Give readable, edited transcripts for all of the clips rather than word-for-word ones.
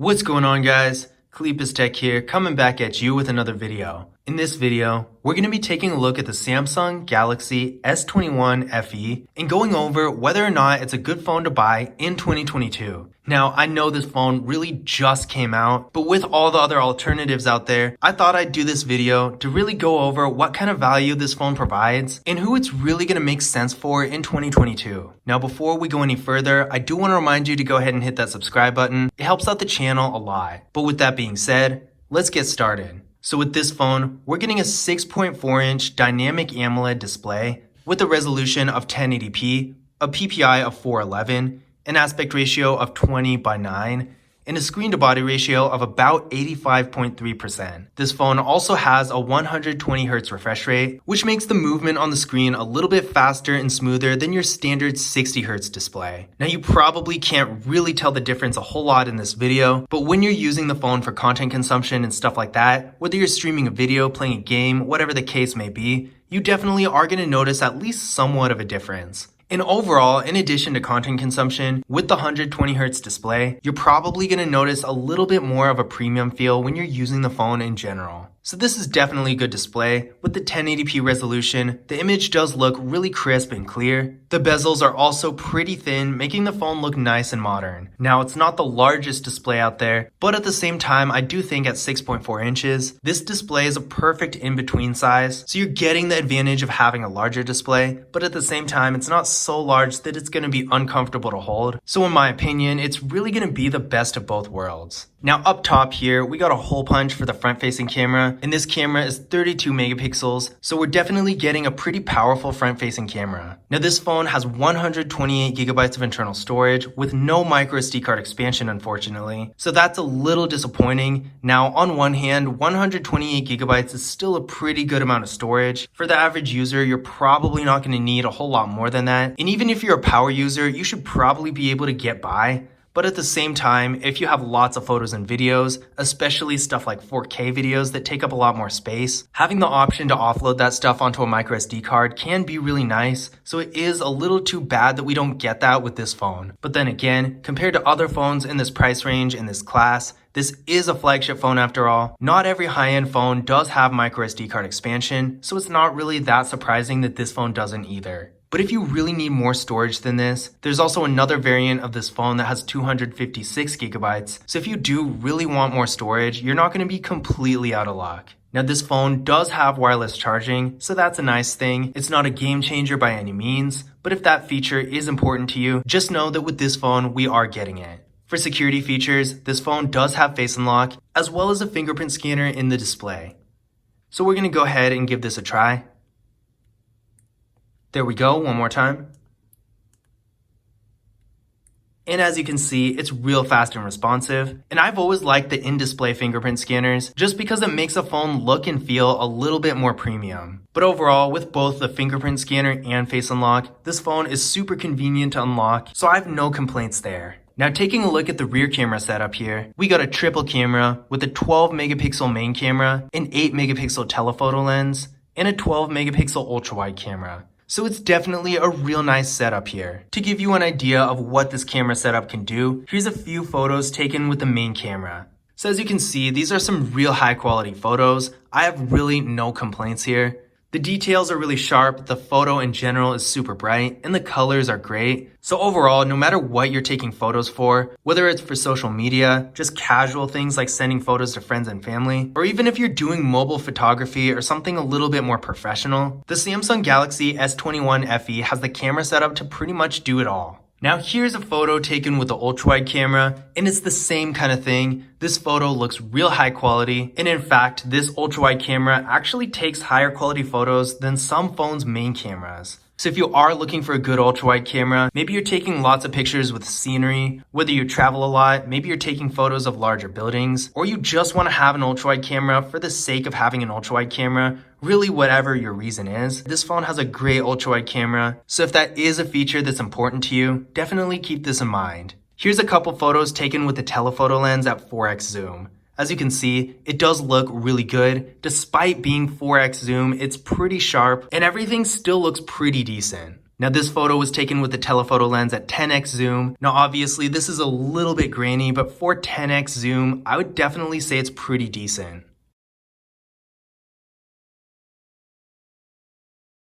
What's going on, guys? Cleepus Tech here, coming back at you with another video. In this video, we're going to be taking a look at the Samsung Galaxy S21 FE and going over whether or not it's a good phone to buy in 2022. Now, I know this phone really just came out, but with all the other alternatives out there, I thought I'd do this video to really go over what kind of value this phone provides and who it's really going to make sense for in 2022. Now, before we go any further, I do want to remind you to go ahead and hit that subscribe button. It helps out the channel a lot. But with that being said, let's get started. So with this phone, we're getting a 6.4-inch dynamic AMOLED display with a resolution of 1080p, a PPI of 411, an aspect ratio of 20:9, and a screen-to-body ratio of about 85.3%. This phone also has a 120Hz refresh rate, which makes the movement on the screen a little bit faster and smoother than your standard 60Hz display. Now, you probably can't really tell the difference a whole lot in this video, but when you're using the phone for content consumption and stuff like that, whether you're streaming a video, playing a game, whatever the case may be, you definitely are going to notice at least somewhat of a difference. And overall, in addition to content consumption, with the 120Hz display, you're probably going to notice a little bit more of a premium feel when you're using the phone in general. So this is definitely a good display. With the 1080p resolution, the image does look really crisp and clear. The bezels are also pretty thin, making the phone look nice and modern. Now, it's not the largest display out there, but at the same time, I do think at 6.4 inches, this display is a perfect in-between size. So you're getting the advantage of having a larger display, but at the same time, it's not so large that it's going to be uncomfortable to hold. So in my opinion, it's really going to be the best of both worlds. Now up top here, we got a hole punch for the front-facing camera, and this camera is 32 megapixels, so we're definitely getting a pretty powerful front-facing camera. Now this phone has 128 gigabytes of internal storage with no microSD card expansion, unfortunately, so that's a little disappointing. Now on one hand, 128 gigabytes is still a pretty good amount of storage. For the average user, you're probably not going to need a whole lot more than that, and even if you're a power user, you should probably be able to get by. But at the same time, if you have lots of photos and videos, especially stuff like 4K videos that take up a lot more space, having the option to offload that stuff onto a microSD card can be really nice, so it is a little too bad that we don't get that with this phone. But then again, compared to other phones in this price range, in this class, this is a flagship phone after all. Not every high-end phone does have microSD card expansion, so it's not really that surprising that this phone doesn't either. But if you really need more storage than this, there's also another variant of this phone that has 256 gigabytes. So if you do really want more storage, you're not going to be completely out of luck. Now this phone does have wireless charging, so that's a nice thing. It's not a game changer by any means, but if that feature is important to you, just know that with this phone, we are getting it. For security features, this phone does have Face Unlock, as well as a fingerprint scanner in the display. So we're going to go ahead and give this a try. There we go, one more time. And as you can see, it's real fast and responsive. And I've always liked the in-display fingerprint scanners just because it makes a phone look and feel a little bit more premium. But overall, with both the fingerprint scanner and Face Unlock, this phone is super convenient to unlock, so I have no complaints there. Now taking a look at the rear camera setup here, we got a triple camera with a 12 megapixel main camera, an 8 megapixel telephoto lens, and a 12 megapixel ultra-wide camera. So it's definitely a real nice setup here. To give you an idea of what this camera setup can do, here's a few photos taken with the main camera. So as you can see, these are some real high quality photos. I have really no complaints here. The details are really sharp, the photo in general is super bright, and the colors are great. So overall, no matter what you're taking photos for, whether it's for social media, just casual things like sending photos to friends and family, or even if you're doing mobile photography or something a little bit more professional, the Samsung Galaxy S21 FE has the camera setup to pretty much do it all. Now here's a photo taken with the ultra-wide camera, and it's the same kind of thing. This photo looks real high quality, and in fact, this ultra-wide camera actually takes higher quality photos than some phones' main cameras. So if you are looking for a good ultra-wide camera, maybe you're taking lots of pictures with scenery, whether you travel a lot, maybe you're taking photos of larger buildings, or you just want to have an ultra-wide camera for the sake of having an ultra-wide camera, really whatever your reason is, this phone has a great ultra-wide camera, so if that is a feature that's important to you, definitely keep this in mind. Here's a couple photos taken with the telephoto lens at 4x zoom. As you can see, it does look really good. Despite being 4x zoom, it's pretty sharp and everything still looks pretty decent. Now this photo was taken with the telephoto lens at 10x zoom. Now obviously this is a little bit grainy, but for 10x zoom, I would definitely say it's pretty decent.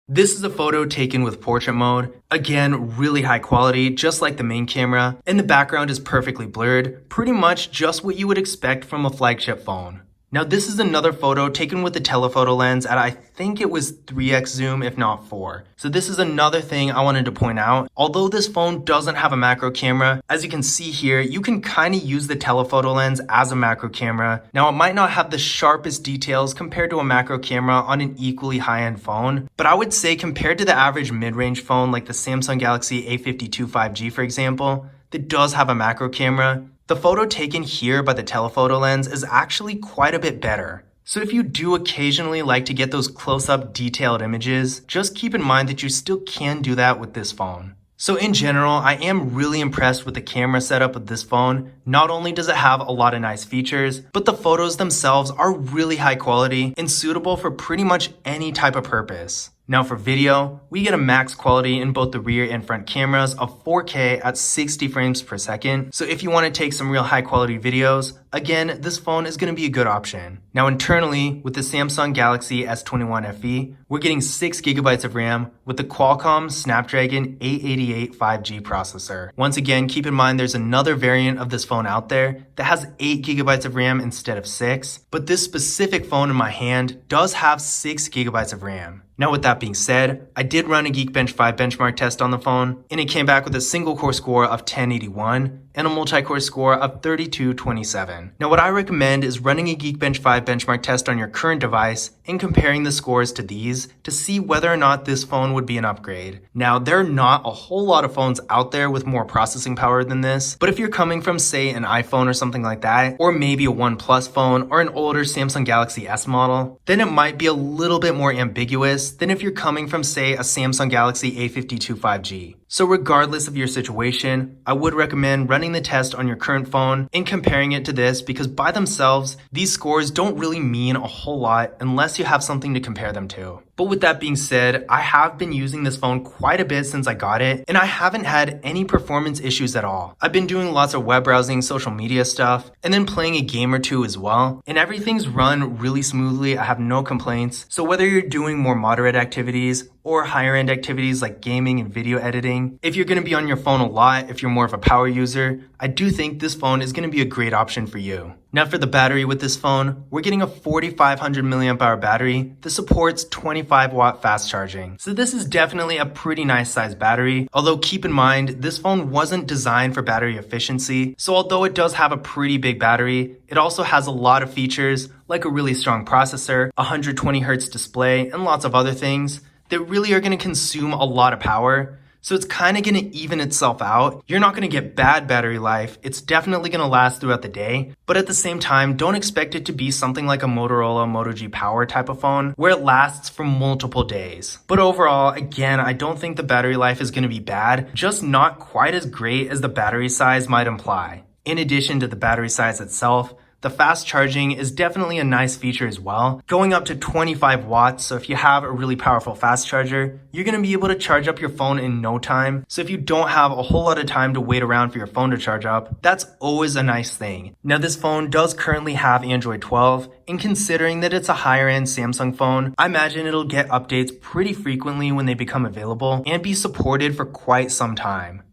This is a photo taken with portrait mode. Again, really high quality, just like the main camera, and the background is perfectly blurred, pretty much just what you would expect from a flagship phone. Now this is another photo taken with the telephoto lens at I think it was 3x zoom if not 4. So this is another thing I wanted to point out. Although this phone doesn't have a macro camera, as you can see here, you can kind of use the telephoto lens as a macro camera. Now it might not have the sharpest details compared to a macro camera on an equally high-end phone, but I would say compared to the average mid-range phone like the Samsung Galaxy A52 5G for example, that does have a macro camera, the photo taken here by the telephoto lens is actually quite a bit better. So if you do occasionally like to get those close-up detailed images, just keep in mind that you still can do that with this phone. So in general, I am really impressed with the camera setup of this phone. Not only does it have a lot of nice features, but the photos themselves are really high quality and suitable for pretty much any type of purpose. Now for video, we get a max quality in both the rear and front cameras of 4K at 60 frames per second. So if you want to take some real high quality videos, again, this phone is going to be a good option. Now internally, with the Samsung Galaxy S21 FE, we're getting 6GB of RAM with the Qualcomm Snapdragon 888 5G processor. Once again, keep in mind there's another variant of this phone out there that has 8GB of RAM instead of 6, but this specific phone in my hand does have 6GB of RAM. Now with that being said, I did run a Geekbench 5 benchmark test on the phone, and it came back with a single core score of 1081 and a multi-core score of 3227. Now what I recommend is running a Geekbench 5 benchmark test on your current device and comparing the scores to these to see whether or not this phone would be an upgrade. Now there are not a whole lot of phones out there with more processing power than this, but if you're coming from say an iPhone or something like that, or maybe a OnePlus phone or an older Samsung Galaxy S model, then it might be a little bit more ambiguous than if you're coming from say a Samsung Galaxy A52 5G. So regardless of your situation, I would recommend running the test on your current phone and comparing it to this because by themselves, these scores don't really mean a whole lot unless you have something to compare them to. But with that being said, I have been using this phone quite a bit since I got it, and I haven't had any performance issues at all. I've been doing lots of web browsing, social media stuff, and then playing a game or two as well, and everything's run really smoothly. I have no complaints. So whether you're doing more moderate activities or higher end activities like gaming and video editing, if you're going to be on your phone a lot, if you're more of a power user, I do think this phone is going to be a great option for you. Now for the battery with this phone, we're getting a 4500 milliamp hour battery that supports 25 watt fast charging. So this is definitely a pretty nice sized battery, although keep in mind, this phone wasn't designed for battery efficiency. So although it does have a pretty big battery, it also has a lot of features like a really strong processor, 120Hz display, and lots of other things that really are going to consume a lot of power. So it's kind of going to even itself out. You're not going to get bad battery life. It's definitely going to last throughout the day. But at the same time, don't expect it to be something like a Motorola Moto G Power type of phone where it lasts for multiple days. But overall, again, I don't think the battery life is going to be bad, just not quite as great as the battery size might imply. In addition to the battery size itself, the fast charging is definitely a nice feature as well, going up to 25 watts. So if you have a really powerful fast charger, you're going to be able to charge up your phone in no time. So if you don't have a whole lot of time to wait around for your phone to charge up, that's always a nice thing. Now this phone does currently have Android 12, and considering that it's a higher end Samsung phone, I imagine it'll get updates pretty frequently when they become available and be supported for quite some time.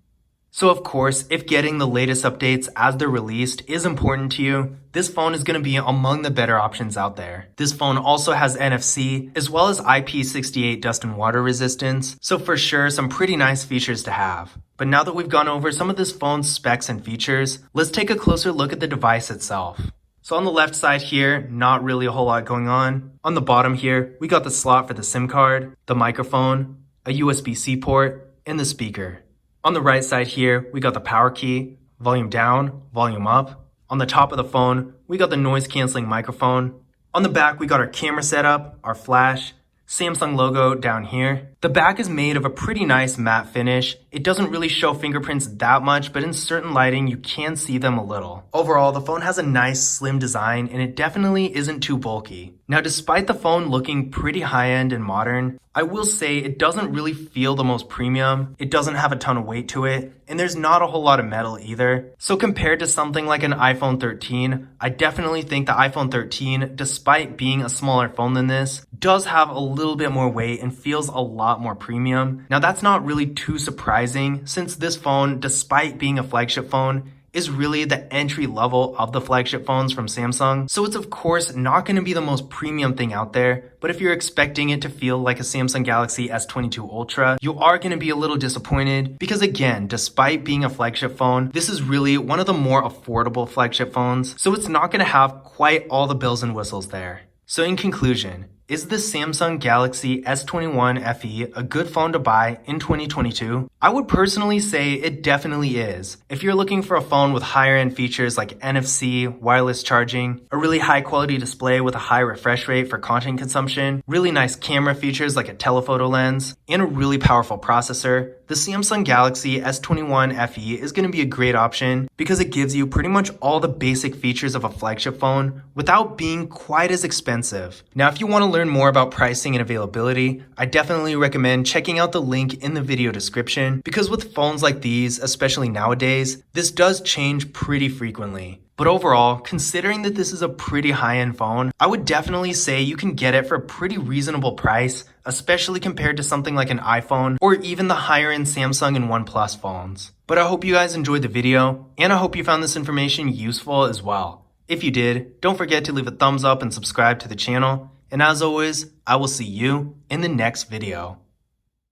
So of course, if getting the latest updates as they're released is important to you, this phone is going to be among the better options out there. This phone also has NFC as well as IP68 dust and water resistance, so for sure some pretty nice features to have. But now that we've gone over some of this phone's specs and features, let's take a closer look at the device itself. So on the left side here, not really a whole lot going on. On the bottom here, we got the slot for the SIM card, the microphone, a USB-C port, and the speaker. On the right side here, we got the power key, volume down, volume up. On the top of the phone, we got the noise canceling microphone. On the back, we got our camera setup, our flash, Samsung logo down here. The back is made of a pretty nice matte finish. It doesn't really show fingerprints that much, but in certain lighting, you can see them a little. Overall, the phone has a nice slim design and it definitely isn't too bulky. Now, despite the phone looking pretty high-end and modern, I will say it doesn't really feel the most premium, it doesn't have a ton of weight to it, and there's not a whole lot of metal either. So compared to something like an iPhone 13, I definitely think the iPhone 13, despite being a smaller phone than this, does have a little bit more weight and feels a lot more premium. Now that's not really too surprising since this phone, despite being a flagship phone, is really the entry level of the flagship phones from Samsung. So it's of course not going to be the most premium thing out there, but if you're expecting it to feel like a Samsung Galaxy S22 Ultra, you are going to be a little disappointed because again, despite being a flagship phone, this is really one of the more affordable flagship phones, so it's not going to have quite all the bells and whistles there. So in conclusion, is the Samsung Galaxy S21 FE a good phone to buy in 2022? I would personally say it definitely is. If you're looking for a phone with higher end features like NFC, wireless charging, a really high quality display with a high refresh rate for content consumption, really nice camera features like a telephoto lens, and a really powerful processor, the Samsung Galaxy S21 FE is going to be a great option because it gives you pretty much all the basic features of a flagship phone without being quite as expensive. Now, if you want to learn more about pricing and availability, I definitely recommend checking out the link in the video description because with phones like these, especially nowadays, this does change pretty frequently. But overall, considering that this is a pretty high-end phone, I would definitely say you can get it for a pretty reasonable price, especially compared to something like an iPhone or even the higher-end Samsung and OnePlus phones. But I hope you guys enjoyed the video, and I hope you found this information useful as well. If you did, don't forget to leave a thumbs up and subscribe to the channel. And as always, I will see you in the next video.